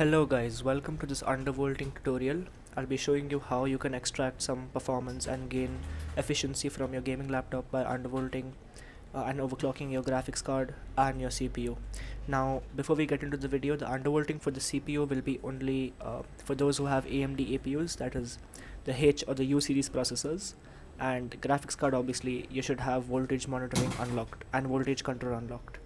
Hello guys, welcome to this undervolting tutorial. I'll be showing you how you can extract some performance and gain efficiency from your gaming laptop by undervolting and overclocking your graphics card and your CPU. Now, before we get into the video, the undervolting for the CPU will be only for those who have AMD APUs, that is the H or the U series processors, and graphics card obviously you should have voltage monitoring unlocked and voltage control unlocked.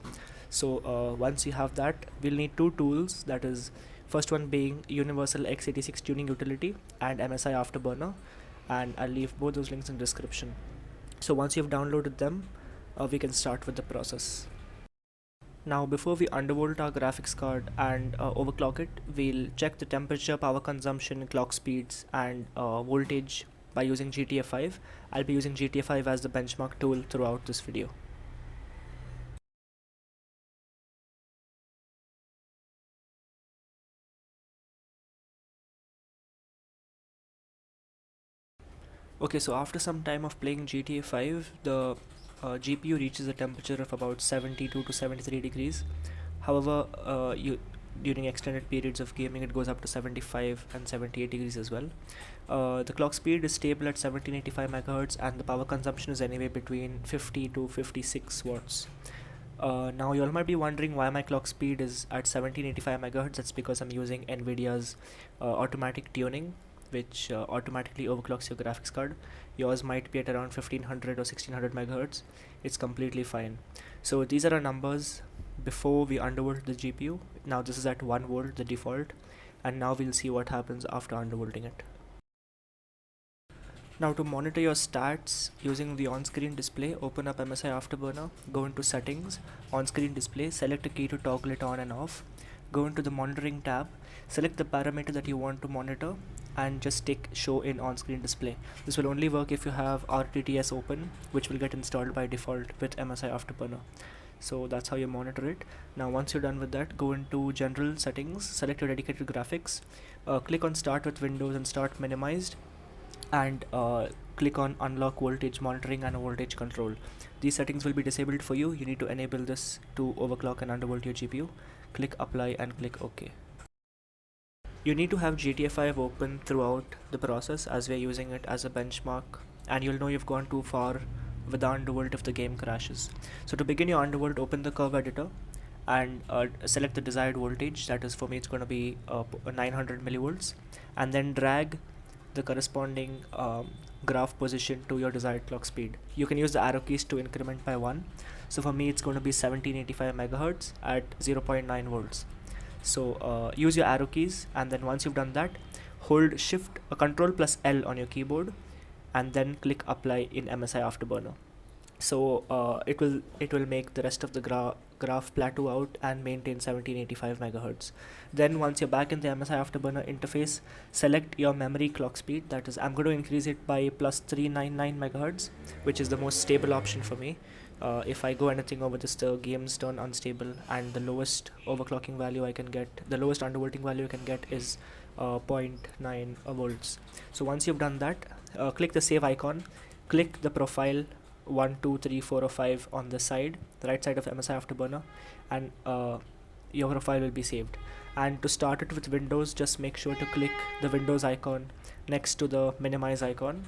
So once you have that, we'll need two tools, that is first one being Universal x86 tuning utility and MSI Afterburner, and I'll leave both those links in the description. So once you've downloaded them, we can start with the process. Now before we undervolt our graphics card and overclock it, we'll check the temperature, power consumption, clock speeds and voltage by using GTA 5. I'll be using GTA 5 as the benchmark tool throughout this video. Okay, so after some time of playing GTA 5, the GPU reaches a temperature of about 72 to 73 degrees. However, during extended periods of gaming, it goes up to 75 and 78 degrees as well. The clock speed is stable at 1785 megahertz, and the power consumption is anywhere between 50 to 56 watts. Now you all might be wondering why my clock speed is at 1785 megahertz. That's because I'm using NVIDIA's automatic tuning, which automatically overclocks your graphics card. Yours might be at around 1500 or 1600 megahertz. It's completely fine. So these are our numbers before we undervolt the GPU. Now this is at 1 volt, the default, and now we'll see what happens after undervolting it. Now to monitor your stats using the on-screen display, open up MSI Afterburner, go into settings, on-screen display, select a key to toggle it on and off, go into the monitoring tab, select the parameter that you want to monitor and just tick show in on-screen display. This will only work if you have RTTS open, which will get installed by default with MSI Afterburner. So that's how you monitor it. Now once you're done with that, go into general settings, select your dedicated graphics, click on start with Windows and start minimized, and click on unlock voltage monitoring and voltage control. These settings will be disabled for you. You need to enable this to overclock and undervolt your GPU. Click apply and click OK. You need to have GTA 5 open throughout the process, as we're using it as a benchmark, and you'll know you've gone too far with the undervolt if the game crashes. So to begin your undervolt, open the curve editor and select the desired voltage. That is, for me it's going to be 900 millivolts, and then drag the corresponding graph position to your desired clock speed. You can use the arrow keys to increment by 1. So for me it's going to be 1785 megahertz at 0.9 volts. So use your arrow keys, and then once you've done that, hold shift control plus L on your keyboard and then click apply in MSI Afterburner. So it will make the rest of the graph plateau out and maintain 1785 megahertz. Then once you're back in the MSI Afterburner interface, select your memory clock speed. That is, I'm going to increase it by plus 399 megahertz, which is the most stable option for me. If I go anything over this, the games turn unstable, and the lowest overclocking value I can get, the lowest undervolting value I can get is 0.9 volts. So once you've done that, click the save icon, click the profile 1, 2, 3, 4 or 5 on the side, the right side of MSI Afterburner, and your profile will be saved. And to start it with Windows, just make sure to click the Windows icon next to the minimize icon,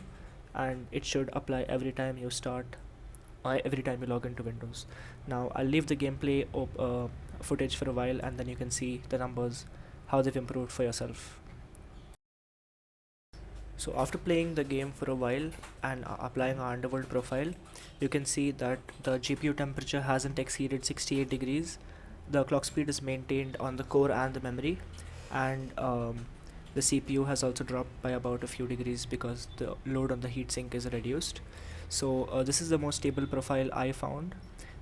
and it should apply every time you start, every time you log into Windows. Now I'll leave the gameplay footage for a while, and then you can see the numbers, how they've improved for yourself. So after playing the game for a while and applying our undervolt profile, you can see that the GPU temperature hasn't exceeded 68 degrees. The clock speed is maintained on the core and the memory, and the CPU has also dropped by about a few degrees because the load on the heatsink is reduced. So this is the most stable profile I found.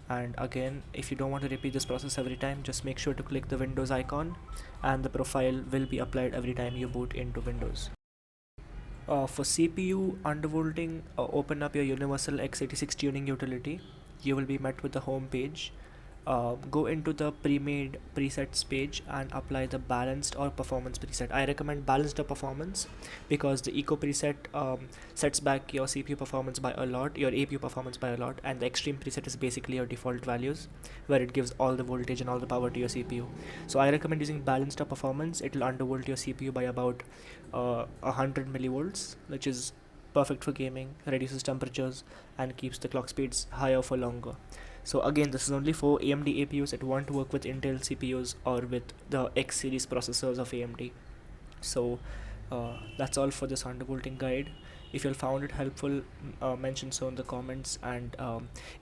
And again, if you don't want to repeat this process every time, just make sure to click the Windows icon and the profile will be applied every time you boot into Windows. For CPU undervolting, open up your Universal x86 tuning utility. You will be met with the home page. go into the pre-made presets page and apply the balanced or performance preset. I recommend balanced or performance because the eco preset sets back your CPU performance by a lot, your APU performance by a lot, and the extreme preset is basically your default values where it gives all the voltage and all the power to your CPU. So I recommend using balanced or performance. It will undervolt your CPU by about 100 millivolts, which is perfect for gaming, reduces temperatures, and keeps the clock speeds higher for longer. So again, this is only for AMD APUs. It won't work with Intel CPUs or with the X series processors of AMD. So that's all for this undervolting guide. If you found it helpful, mention so in the comments. And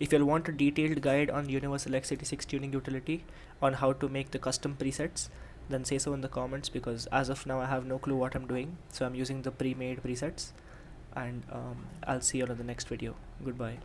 if you want a detailed guide on Universal x86 tuning utility on how to make the custom presets, then say so in the comments, because as of now I have no clue what I'm doing. So I'm using the pre-made presets, and I'll see you on the next video. Goodbye.